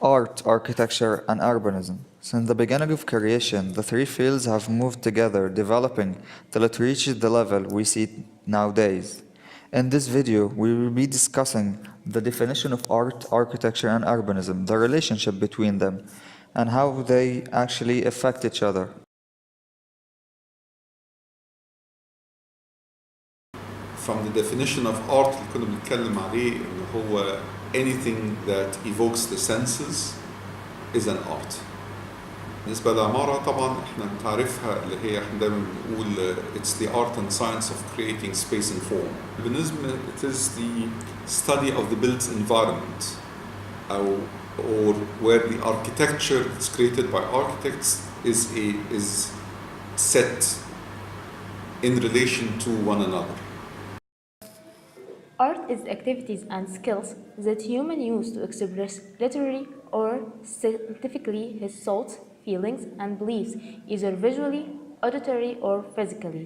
art, architecture, and urbanism. Since the beginning of creation, the three fields have moved together, developing till it reaches the level we see nowadays. In this video, we will be discussing the definition of art, architecture, and urbanism, the relationship between them, and how they actually affect each other. From the definition of art اللي كنا بنتكلم عليه إنه هو anything that evokes the senses is an art. بالنسبة للعمارة طبعا احنا بنعرفها اللي هي احنا دايما بنقول it's the art and science of creating space and form. urbanism it is the study of the built environment or where the architecture that's created by architects is set in relation to one another. Art is activities and skills that humans use to express literally or scientifically his thoughts, feelings, and beliefs, either visually, auditory, or physically.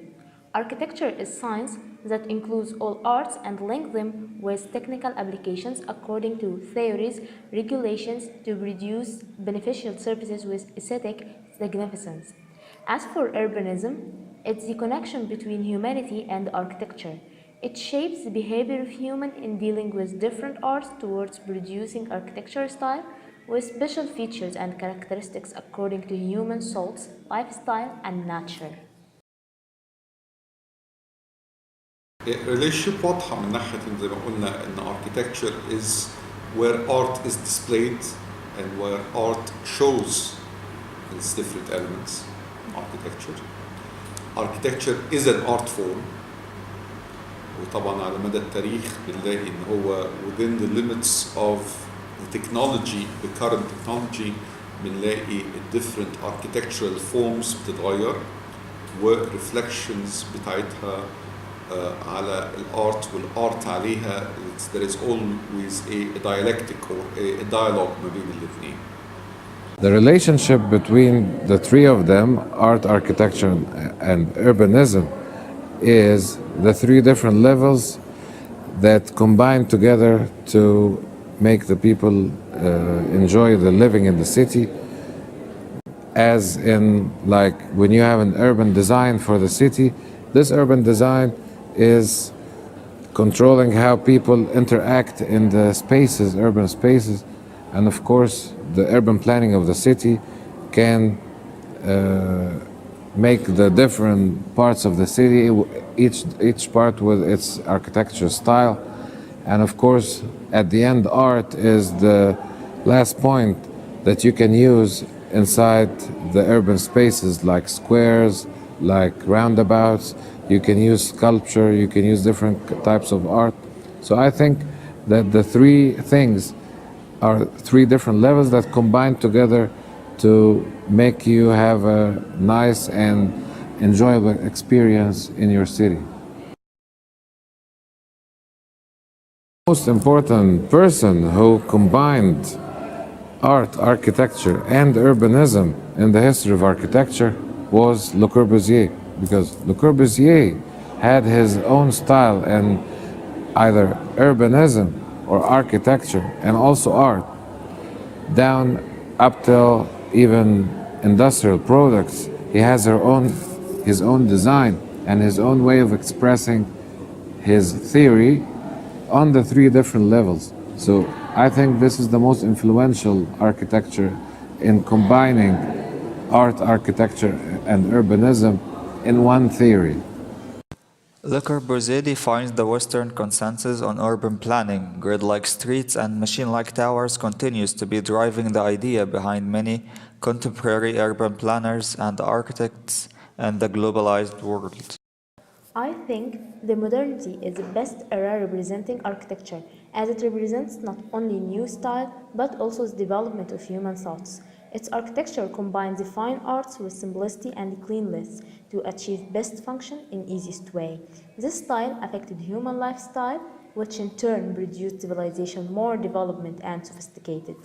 Architecture is science that includes all arts and links them with technical applications according to theories, regulations to produce beneficial services with aesthetic significance. As for urbanism, it's the connection between humanity and architecture. It shapes the behavior of humans in dealing with different arts towards producing architecture style with special features and characteristics according to human thoughts, lifestyle, and nature. relationship واضحة من ناحية زي ما قلنا إن architecture is where art is displayed and where art shows its different elements. Architecture is an art form. وطبعا على مدى التاريخ بنلاقي ان هو within the limits of the technology, the current technology بنلاقي different architectural forms بتتغير و reflections بتاعتها على الارت والارت عليها there is always a dialectic or a dialogue ما بين الاثنين. The relationship between the three of them, art, architecture, and urbanism, is the three different levels that combine together to make the people enjoy the living in the city. As in, like, when you have an urban design for the city, this urban design is controlling how people interact in the spaces, urban spaces, and of course the urban planning of the city can make the different parts of the city, each part with its architecture style. And of course, at the end, art is the last point that you can use inside the urban spaces, like squares, like roundabouts. You can use sculpture, you can use different types of art. So I think that the three things are three different levels that combine together to make you have a nice and enjoyable experience in your city. The most important person who combined art, architecture, and urbanism in the history of architecture was Le Corbusier, because Le Corbusier had his own style in either urbanism or architecture and also art, down up till even industrial products. He has his own design and his own way of expressing his theory on the three different levels. So I think this is the most influential architecture in combining art, architecture, and urbanism in one theory. Le Corbusier defines the Western consensus on urban planning. Grid-like streets and machine-like towers continues to be driving the idea behind many contemporary urban planners and architects in the globalized world. I think the modernity is the best era representing architecture, as it represents not only new style, but also the development of human thoughts. Its architecture combines the fine arts with simplicity and cleanliness to achieve best function in easiest way. This style affected human lifestyle, which in turn produced civilization more development and sophisticated.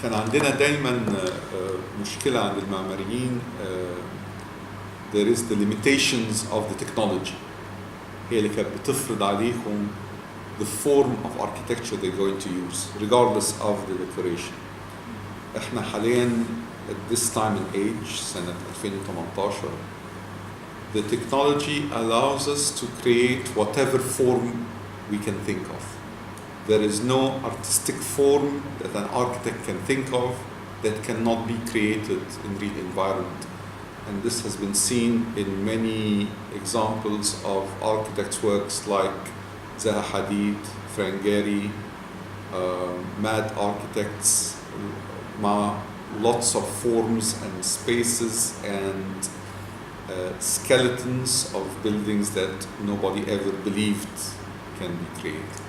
كان عندنا دايما مشكلة عند المعماريين there is the limitations of the technology هي اللي كانت بتفرض عليهم the form of architecture they're going to use, regardless of the decoration. احنا حاليا at this time and age سنة 2018 the technology allows us to create whatever form we can think of. There is no artistic form that an architect can think of that cannot be created in real environment. And this has been seen in many examples of architects' works like Zaha Hadid, Frank Gehry, mad architects, lots of forms and spaces and skeletons of buildings that nobody ever believed can be created.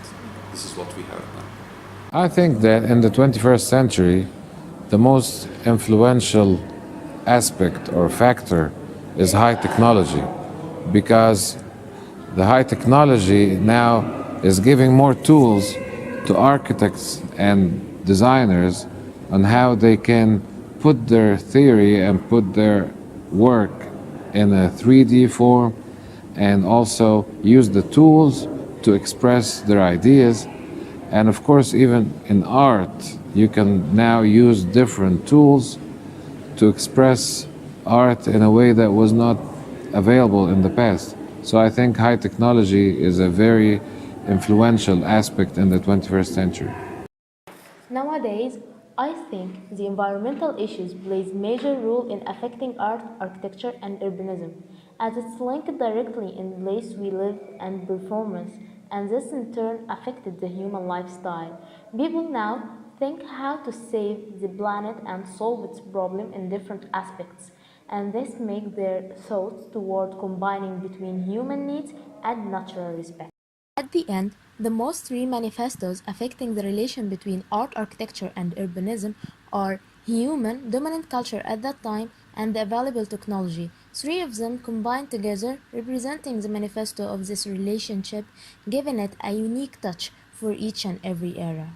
This is what we have now. I think that in the 21st century, the most influential aspect or factor is high technology, because the high technology now is giving more tools to architects and designers on how they can put their theory and put their work in a 3D form and also use the tools to express their ideas. And of course, even in art, you can now use different tools to express art in a way that was not available in the past. So I think high technology is a very influential aspect in the 21st century. Nowadays, I think the environmental issues plays major role in affecting art, architecture, and urbanism, as it's linked directly in the place we live and performance, and this in turn affected the human lifestyle. People now think how to save the planet and solve its problem in different aspects, and this makes their thoughts toward combining between human needs and natural respect. At the end, the most three manifestos affecting the relation between art, architecture, and urbanism are human, dominant culture at that time, and the available technology. Three of them combined together, representing the manifesto of this relationship, giving it a unique touch for each and every era.